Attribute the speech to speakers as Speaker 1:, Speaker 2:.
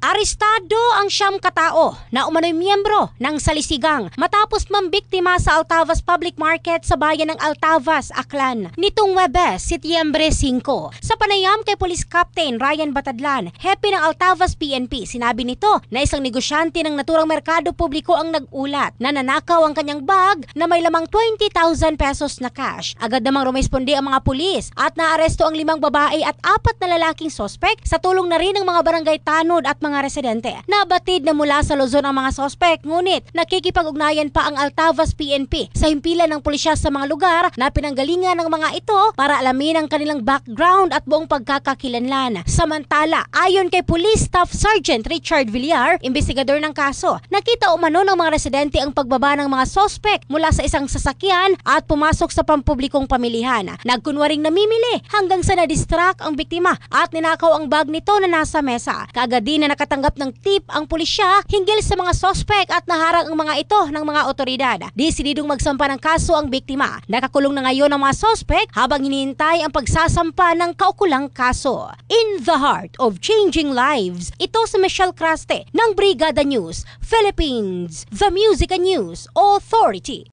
Speaker 1: Arestado ang 9 katao na umano'y miyembro ng salisigang matapos mambiktima sa Altavas Public Market sa bayan ng Altavas, Aklan nitong Huwebes, Setyembre 5. Sa panayam kay Police Captain Ryan Batadlan, hepe ng Altavas PNP, sinabi nito na isang negosyante ng naturang merkado publiko ang nag-ulat na nanakaw ang kanyang bag na may lamang 20,000 pesos na cash. Agad namang rumesponde ang mga pulis at naaresto ang 5 babae at 4 na lalaking sospek sa tulong na rin ng mga barangay tanod at mga residente. Nabatid na mula sa Luzon ang mga sospek, ngunit nakikipag-ugnayan pa ang Altavas PNP sa himpilan ng pulisya sa mga lugar na pinanggalingan ng mga ito para alamin ang kanilang background at buong pagkakakilanlan. Samantala, ayon kay Police Staff Sergeant Richard Villar, investigador ng kaso, nakita umano ng mga residente ang pagbaba ng mga sospek mula sa isang sasakyan at pumasok sa pampublikong pamilihan. Nagkunwaring namimili hanggang sa na-distract ang biktima at ninakaw ang bag nito na nasa mesa. Kaagad din na nakatanggap ng tip ang pulisya hinggil sa mga sospek at naharang ang mga ito ng mga otoridad. Desididong magsampa ng kaso ang biktima. Nakakulong na ngayon ang mga sospek habang hinihintay ang pagsasampa ng kaukulang kaso. In the heart of changing lives, ito si Michelle Craste ng Brigada News Philippines, the Music and News Authority.